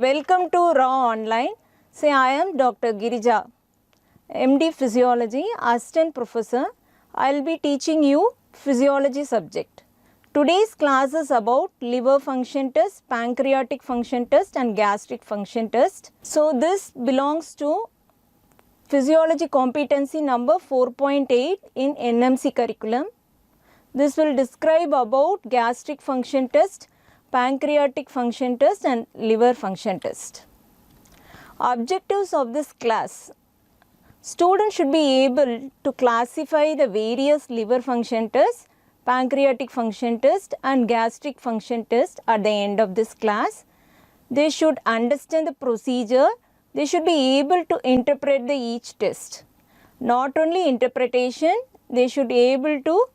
Welcome to Raaonline. Say, I am Dr. Girija, MD Physiology, Assistant Professor. I will be teaching you Physiology subject. Today's class is about liver function test, pancreatic function test and gastric function test. So, this belongs to Physiology competency number 4.8 in NMC curriculum. This will describe about gastric function test, pancreatic function test and liver function test. Objectives of this class. Students should be able to classify the various liver function tests, pancreatic function test and gastric function test at the end of this class. They should understand the procedure. They should be able to interpret each test. Not only interpretation, they should be able to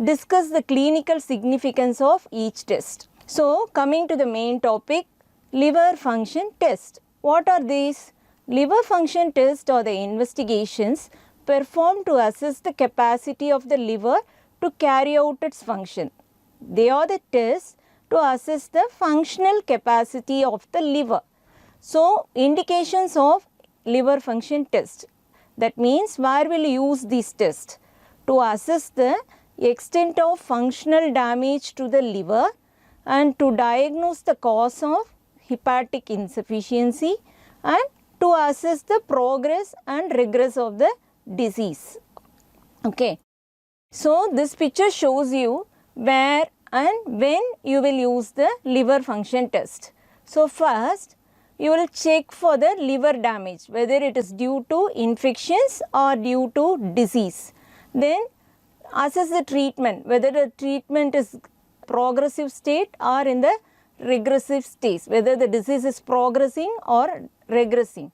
discuss the clinical significance of each test. So, coming to the main topic, liver function test. What are these? Liver function tests are the investigations performed to assess the capacity of the liver to carry out its function. They are the tests to assess the functional capacity of the liver. So, indications of liver function test. That means where will you use these tests? To assess the extent of functional damage to the liver and to diagnose the cause of hepatic insufficiency and to assess the progress and regress of the disease. Okay. So, this picture shows you where and when you will use the liver function test. So, first you will check for the liver damage, whether it is due to infections or due to disease. Then assess the treatment, whether the treatment is progressive state or in the regressive stage, whether the disease is progressing or regressing.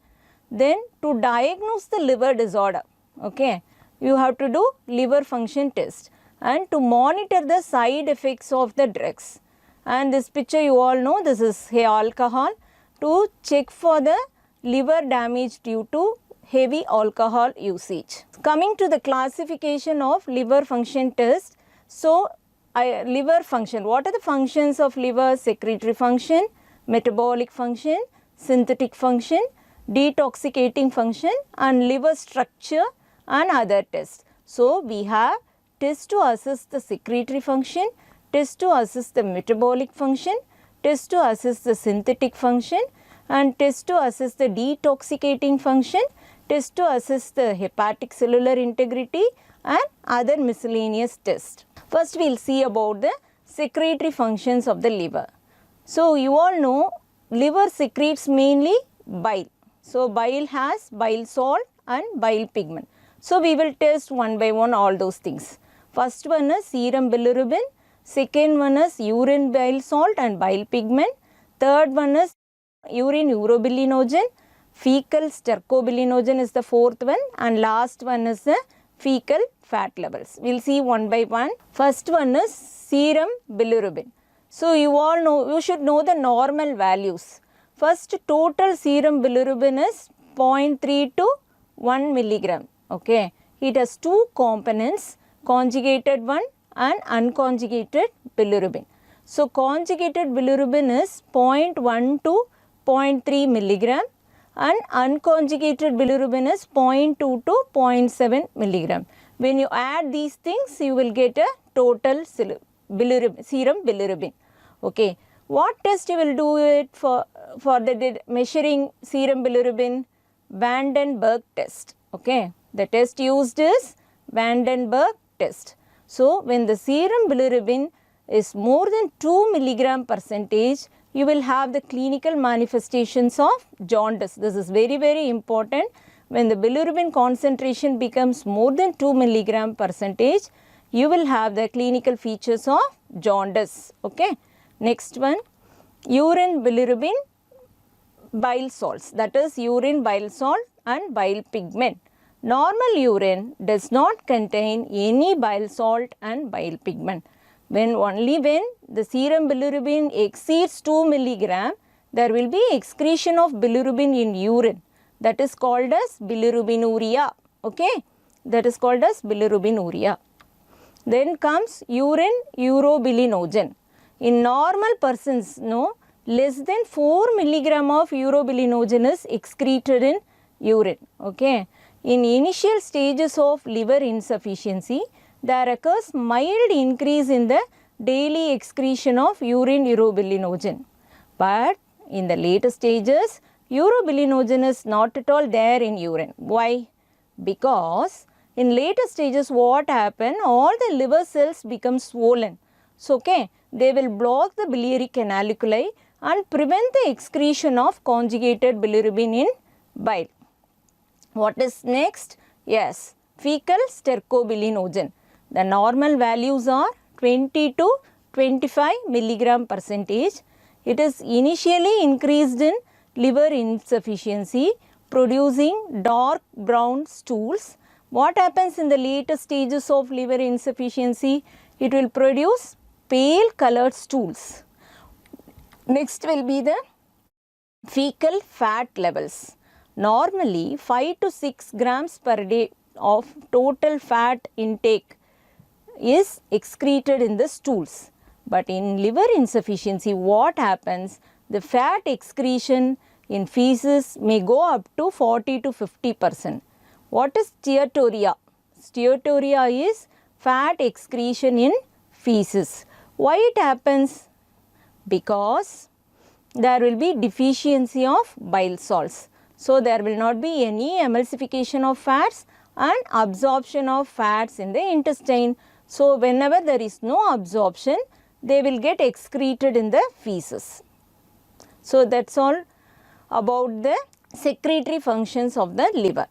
Then to diagnose the liver disorder, okay, you have to do liver function test and to monitor the side effects of the drugs. And this picture you all know, this is alcohol, to check for the liver damage due to heavy alcohol usage. Coming to the classification of liver function test. So, liver function, what are the functions of liver? Secretory function, metabolic function, synthetic function, detoxicating function and liver structure and other tests. So, we have tests to assess the secretory function, tests to assess the metabolic function, tests to assess the synthetic function and tests to assess the detoxicating function, tests to assess the hepatic cellular integrity and other miscellaneous tests. First, we will see about the secretory functions of the liver. So, you all know liver secretes mainly bile. So, bile has bile salt and bile pigment. So, we will test one by one all those things. First one is serum bilirubin, second one is urine bile salt and bile pigment, third one is urine urobilinogen, fecal stercobilinogen is the fourth one and last one is the fecal fat levels. We will see one by one. First one is serum bilirubin. So, you all know, you should know the normal values. First, total serum bilirubin is 0.3 to 1 milligram. Okay. It has two components, conjugated one and unconjugated bilirubin. So, conjugated bilirubin is 0.1 to 0.3 milligram and unconjugated bilirubin is 0.2 to 0.7 milligram. When you add these things, you will get a total serum bilirubin. Okay. What test you will do it for the measuring serum bilirubin? Vandenberg test. Okay. The test used is Vandenberg test. So, when the serum bilirubin is more than 2 milligram percentage, you will have the clinical manifestations of jaundice. This is very, very important. When the bilirubin concentration becomes more than 2 milligram percentage, you will have the clinical features of jaundice. Okay. Next one, urine bilirubin bile salts, that is urine bile salt and bile pigment. Normal urine does not contain any bile salt and bile pigment. Only when the serum bilirubin exceeds 2 milligram, there will be excretion of bilirubin in urine. That is called as bilirubinuria. Okay, that is called as bilirubinuria. Then comes urine urobilinogen. In normal persons, no, less than 4 milligram of urobilinogen is excreted in urine. Okay. In initial stages of liver insufficiency, there occurs mild increase in the daily excretion of urine urobilinogen. But in the later stages, urobilinogen is not at all there in urine. Why? Because in later stages what happen, all the liver cells become swollen. So, okay, they will block the biliary canaliculi and prevent the excretion of conjugated bilirubin in bile. What is next? Yes, fecal stercobilinogen. The normal values are 20 to 25 milligram percentage. It is initially increased in liver insufficiency, producing dark brown stools. What happens in the later stages of liver insufficiency? It will produce pale colored stools. Next will be the fecal fat levels. Normally 5 to 6 grams per day of total fat intake is excreted in the stools. But in liver insufficiency, what happens? The fat excretion in feces may go up to 40 to 50%. What is steatorrhea? Steatorrhea is fat excretion in feces. Why it happens? Because there will be deficiency of bile salts. So, there will not be any emulsification of fats and absorption of fats in the intestine. So, whenever there is no absorption, they will get excreted in the feces. So, that is all about the secretory functions of the liver.